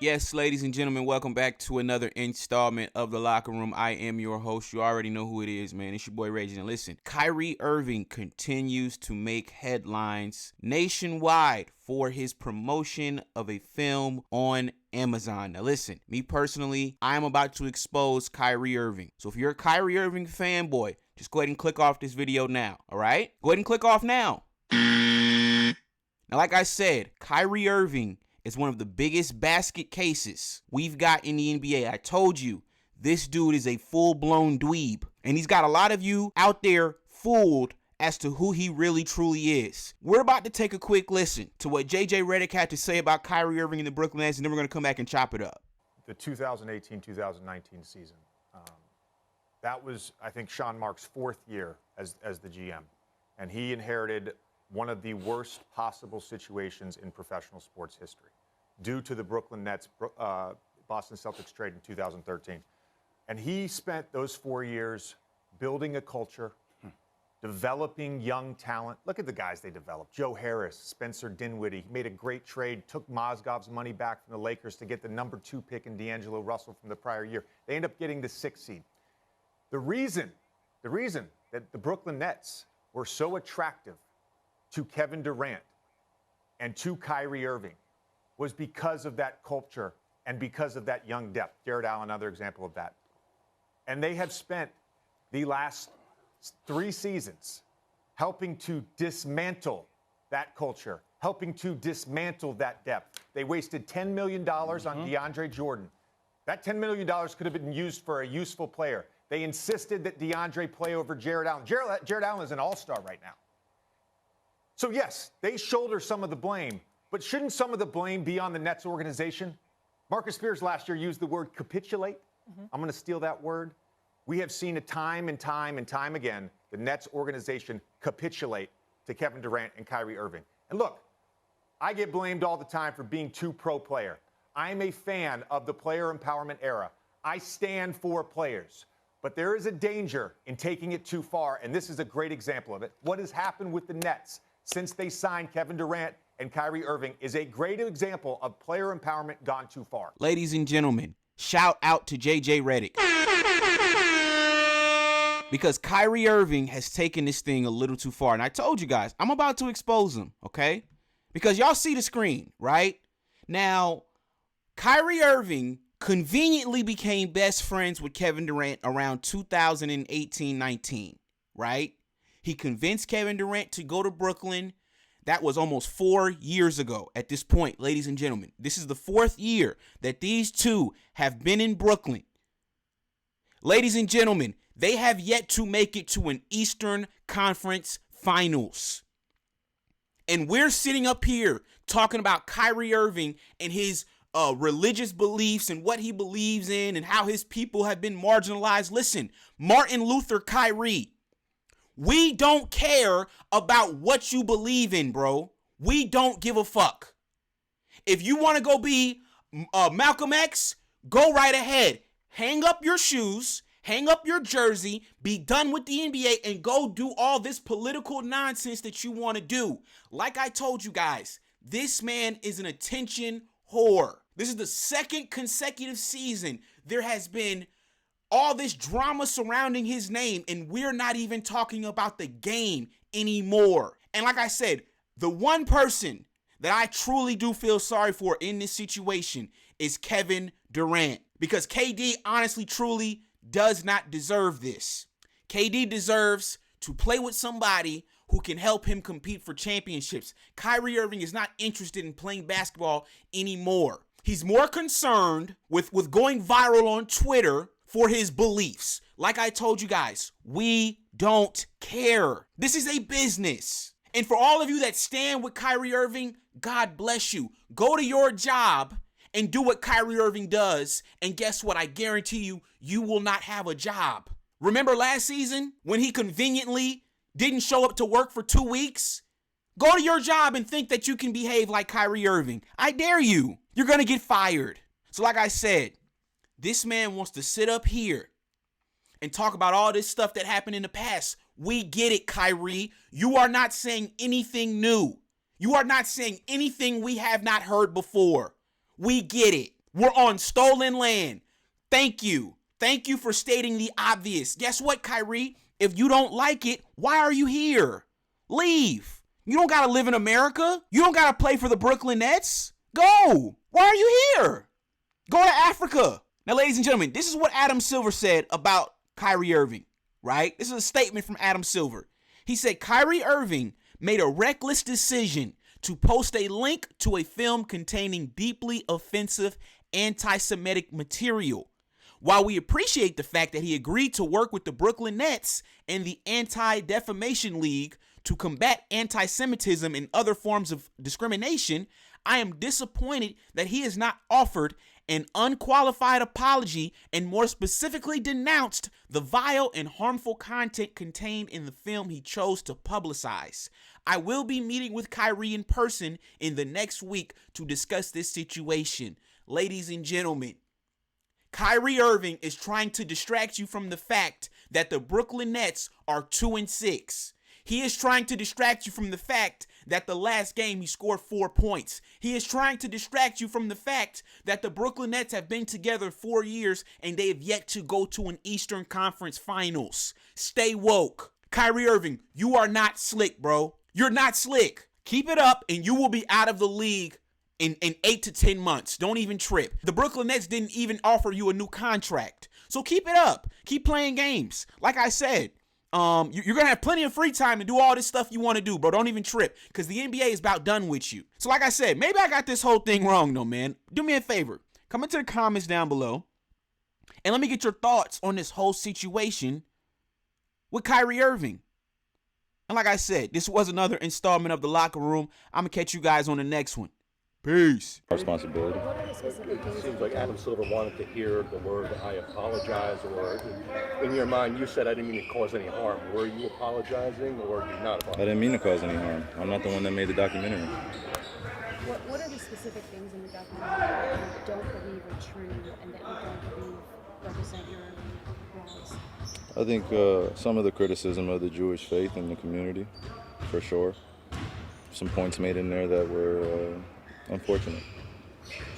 Yes, ladies and gentlemen, welcome back to another installment of The Locker Room. I am your host. You already know who it is, man. It's your boy Reggie. And listen, Kyrie Irving continues to make headlines nationwide for his promotion of a film on Amazon. Now listen, me personally, I'm about to expose Kyrie Irving. So if you're a Kyrie Irving fanboy, just go ahead and click off this video now, all right? Go ahead and click off now. Now, like I said, Kyrie Irving is one of the biggest basket cases we've got in the NBA. I told you, this dude is a full-blown dweeb. And he's got a lot of you out there fooled as to who he really truly is. We're about to take a quick listen to what JJ Reddick had to say about Kyrie Irving and the Brooklyn Nets, and then we're going to come back and chop it up. The 2018-2019 season, that was, I think, Sean Mark's fourth year as the GM. And he inherited one of the worst possible situations in professional sports history due to the Brooklyn Nets, Boston Celtics trade in 2013. And he spent those 4 years building a culture, developing young talent. Look at the guys they developed. Joe Harris, Spencer Dinwiddie. He made a great trade, took Mozgov's money back from the Lakers to get the number 2 pick in D'Angelo Russell from the prior year. They end up getting the 6th seed. The reason that the Brooklyn Nets were so attractive to Kevin Durant and to Kyrie Irving was because of that culture and because of that young depth. Jared Allen, another example of that. And they have spent the last 3 seasons helping to dismantle that culture, helping to dismantle that depth. They wasted $10 million on DeAndre Jordan. That $10 million could have been used for a useful player. They insisted that DeAndre play over Jared Allen. Jared Allen is an all-star right now. So, yes, they shoulder some of the blame, but shouldn't some of the blame be on the Nets organization? Marcus Spears last year used the word capitulate. I'm going to steal that word. We have seen it time and time and time again, the Nets organization capitulate to Kevin Durant and Kyrie Irving. And look, I get blamed all the time for being too pro-player. I'm a fan of the player empowerment era. I stand for players. But there is a danger in taking it too far, and this is a great example of it. What has happened with the Nets since they signed Kevin Durant and Kyrie Irving is a great example of player empowerment gone too far. Ladies and gentlemen, shout out to JJ Reddick. Because Kyrie Irving has taken this thing a little too far. And I told you guys, I'm about to expose him, okay? Because y'all see the screen, right? Now, Kyrie Irving conveniently became best friends with Kevin Durant around 2018-19, right? He convinced Kevin Durant to go to Brooklyn. That was almost 4 years ago at this point, ladies and gentlemen. This is the 4th year that these two have been in Brooklyn. Ladies and gentlemen, they have yet to make it to an Eastern Conference Finals. And we're sitting up here talking about Kyrie Irving and his religious beliefs and what he believes in and how his people have been marginalized. Listen, Martin Luther Kyrie, we don't care about what you believe in, bro. We don't give a fuck. If you want to go be Malcolm X, go right ahead. Hang up your shoes, hang up your jersey, be done with the NBA, and go do all this political nonsense that you want to do. Like I told you guys, this man is an attention whore. This is the 2nd consecutive season there has been all this drama surrounding his name, and we're not even talking about the game anymore. And like I said, the one person that I truly do feel sorry for in this situation is Kevin Durant. Because KD honestly, truly does not deserve this. KD deserves to play with somebody who can help him compete for championships. Kyrie Irving is not interested in playing basketball anymore. He's more concerned with going viral on Twitter for his beliefs. Like I told you guys, we don't care. This is a business. And for all of you that stand with Kyrie Irving, God bless you. Go to your job and do what Kyrie Irving does. And guess what? I guarantee you, you will not have a job. Remember last season when he conveniently didn't show up to work for 2 weeks? Go to your job and think that you can behave like Kyrie Irving. I dare you. You're going to get fired. So like I said, this man wants to sit up here and talk about all this stuff that happened in the past. We get it, Kyrie. You are not saying anything new. You are not saying anything we have not heard before. We get it. We're on stolen land. Thank you. Thank you for stating the obvious. Guess what, Kyrie? If you don't like it, why are you here? Leave. You don't got to live in America. You don't got to play for the Brooklyn Nets. Go. Why are you here? Go to Africa. Now, ladies and gentlemen, this is what Adam Silver said about Kyrie Irving, right? This is a statement from Adam Silver. He said, Kyrie Irving made a reckless decision to post a link to a film containing deeply offensive anti-Semitic material. While we appreciate the fact that he agreed to work with the Brooklyn Nets and the Anti-Defamation League to combat anti-Semitism and other forms of discrimination, I am disappointed that he has not offered an unqualified apology and more specifically denounced the vile and harmful content contained in the film he chose to publicize. I will be meeting with Kyrie in person in the next week to discuss this situation. Ladies and gentlemen, Kyrie Irving is trying to distract you from the fact that the Brooklyn Nets are 2-6. He is trying to distract you from the fact that the last game he scored 4 points. He is trying to distract you from the fact that the Brooklyn Nets have been together 4 years and they have yet to go to an Eastern Conference Finals. Stay woke. Kyrie Irving, you are not slick, bro. You're not slick. Keep it up and you will be out of the league in 8 to 10 months. Don't even trip. The Brooklyn Nets didn't even offer you a new contract. So keep it up. Keep playing games. Like I said, you're going to have plenty of free time to do all this stuff you want to do, bro. Don't even trip because the NBA is about done with you. So like I said, maybe I got this whole thing wrong though, man. Do me a favor. Come into the comments down below and let me get your thoughts on this whole situation with Kyrie Irving. And like I said, this was another installment of The Locker Room. I'm going to catch you guys on the next one. Peace. Responsibility. It seems like Adam Silver wanted to hear the word "I apologize," or in your mind, you said, "I didn't mean to cause any harm." Were you apologizing, or did you not apologize? I didn't mean to cause any harm. I'm not the one that made the documentary. What are the specific things in the documentary that you don't believe are true and that you don't believe represent your rights? I think some of the criticism of the Jewish faith in the community, for sure. Some points made in there that were unfortunate.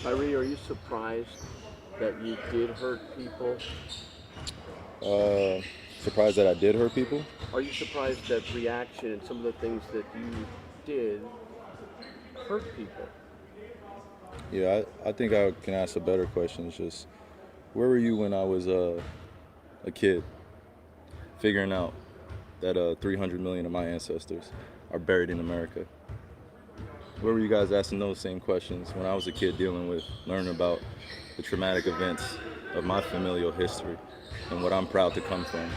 Kyrie, are you surprised that you did hurt people? Surprised that I did hurt people? Are you surprised that reaction and some of the things that you did hurt people? Yeah, I think I can ask a better question. It's just, where were you when I was a kid, figuring out that 300 million of my ancestors are buried in America? Where were you guys asking those same questions when I was a kid learning about the traumatic events of my familial history and what I'm proud to come from?